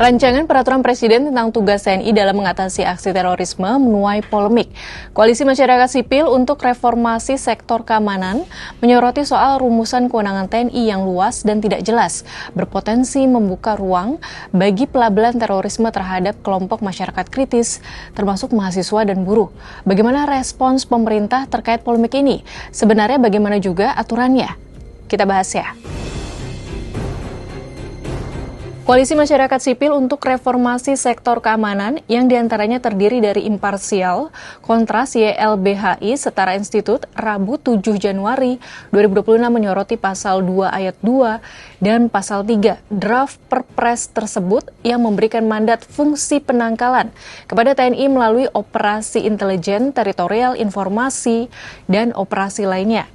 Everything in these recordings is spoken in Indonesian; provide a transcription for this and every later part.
Rancangan Peraturan Presiden tentang tugas TNI dalam mengatasi aksi terorisme menuai polemik. Koalisi Masyarakat Sipil untuk Reformasi Sektor Keamanan menyoroti soal rumusan kewenangan TNI yang luas dan tidak jelas, berpotensi membuka ruang bagi pelabelan terorisme terhadap kelompok masyarakat kritis, termasuk mahasiswa dan buruh. Bagaimana respons pemerintah terkait polemik ini? Sebenarnya bagaimana juga aturannya? Kita bahas ya. Koalisi Masyarakat Sipil untuk Reformasi Sektor Keamanan yang diantaranya terdiri dari Imparsial, Kontras, YLBHI, Setara Institut, Rabu 7 Januari 2026 menyoroti Pasal 2 Ayat 2 dan Pasal 3 draft Perpres tersebut yang memberikan mandat fungsi penangkalan kepada TNI melalui operasi intelijen, teritorial, informasi, dan operasi lainnya.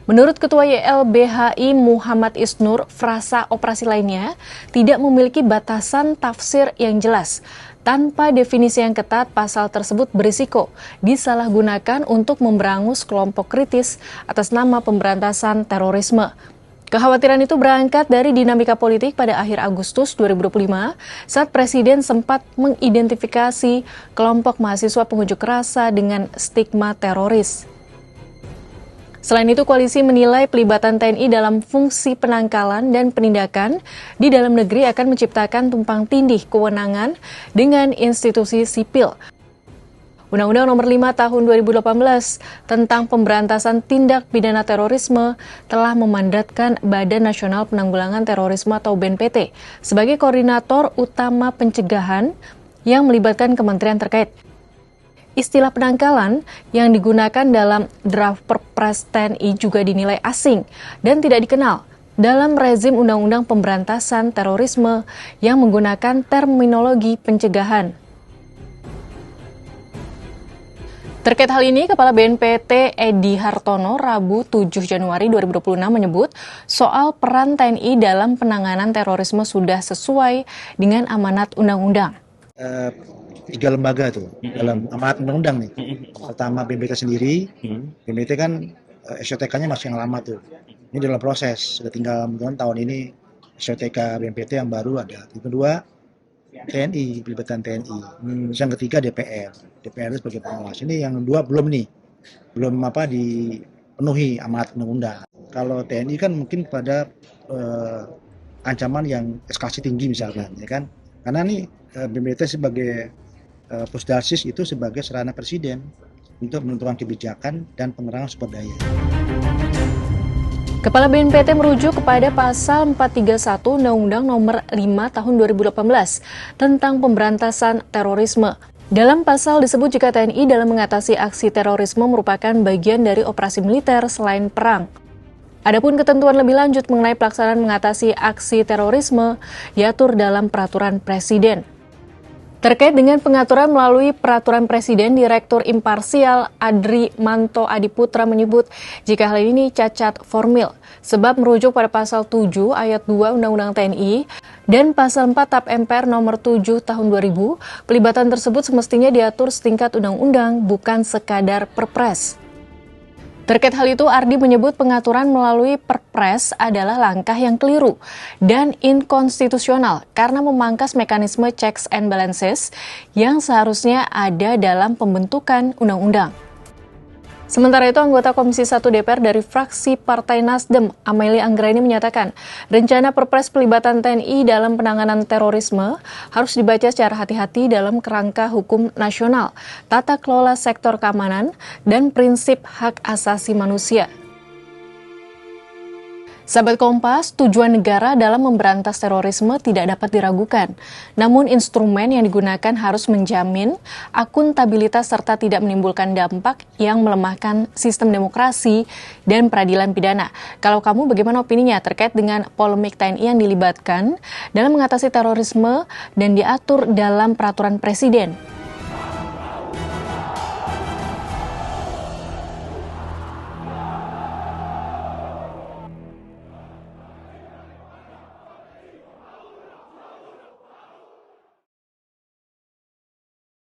Menurut Ketua YLBHI Muhammad Isnur, frasa operasi lainnya tidak memiliki batasan tafsir yang jelas. Tanpa definisi yang ketat, pasal tersebut berisiko disalahgunakan untuk memberangus kelompok kritis atas nama pemberantasan terorisme. Kekhawatiran itu berangkat dari dinamika politik pada akhir Agustus 2025 saat Presiden sempat mengidentifikasi kelompok mahasiswa pengunjuk rasa dengan stigma teroris. Selain itu, koalisi menilai pelibatan TNI dalam fungsi penangkalan dan penindakan di dalam negeri akan menciptakan tumpang tindih kewenangan dengan institusi sipil. Undang-Undang Nomor 5 Tahun 2018 tentang Pemberantasan Tindak Pidana Terorisme telah memandatkan Badan Nasional Penanggulangan Terorisme atau BNPT sebagai koordinator utama pencegahan yang melibatkan kementerian terkait. Istilah penangkalan yang digunakan dalam draft Perpres TNI juga dinilai asing dan tidak dikenal dalam rezim Undang-Undang Pemberantasan Terorisme yang menggunakan terminologi pencegahan. Terkait hal ini, Kepala BNPT Edi Hartono Rabu 7 Januari 2026 menyebut soal peran TNI dalam penanganan terorisme sudah sesuai dengan amanat undang-undang. 3 lembaga tuh dalam amanat undang-undang nih. Pertama BNPT sendiri, BNPT kan SOTK-nya masih yang lama tuh. Ini dalam proses, sudah tinggal tahun ini SOTK BNPT yang baru ada. Yang kedua TNI, pelibatan TNI. Yang ketiga DPR itu sebagai pengawas. Ini yang dua belum dipenuhi amanat undang-undang. Kalau TNI kan mungkin pada ancaman yang eskalasi tinggi misalkan, ya kan? Karena nih BNPT sebagai Pusdasis itu sebagai sarana Presiden untuk menentukan kebijakan dan pengerangan sumber daya. Kepala BNPT merujuk kepada Pasal 431 Undang-Undang Nomor 5 Tahun 2018 tentang pemberantasan terorisme. Dalam pasal disebut jika TNI dalam mengatasi aksi terorisme merupakan bagian dari operasi militer selain perang. Adapun ketentuan lebih lanjut mengenai pelaksanaan mengatasi aksi terorisme diatur dalam Peraturan Presiden. Terkait dengan pengaturan melalui Peraturan Presiden, Direktur Imparsial Adri Manto Adiputra menyebut jika hal ini cacat formil, sebab merujuk pada Pasal 7 Ayat 2 Undang-Undang TNI dan Pasal 4 TAP MPR Nomor 7 Tahun 2000, pelibatan tersebut semestinya diatur setingkat undang-undang, bukan sekadar perpres. Terkait hal itu, Ardi menyebut pengaturan melalui Perpres adalah langkah yang keliru dan inkonstitusional karena memangkas mekanisme checks and balances yang seharusnya ada dalam pembentukan undang-undang. Sementara itu, anggota Komisi 1 DPR dari fraksi Partai Nasdem, Amelie Anggraini menyatakan, rencana Perpres pelibatan TNI dalam penanganan terorisme harus dibaca secara hati-hati dalam kerangka hukum nasional, tata kelola sektor keamanan, dan prinsip hak asasi manusia. Sahabat Kompas, tujuan negara dalam memberantas terorisme tidak dapat diragukan. Namun instrumen yang digunakan harus menjamin akuntabilitas serta tidak menimbulkan dampak yang melemahkan sistem demokrasi dan peradilan pidana. Kalau kamu bagaimana opininya terkait dengan polemik TNI yang dilibatkan dalam mengatasi terorisme dan diatur dalam Peraturan Presiden?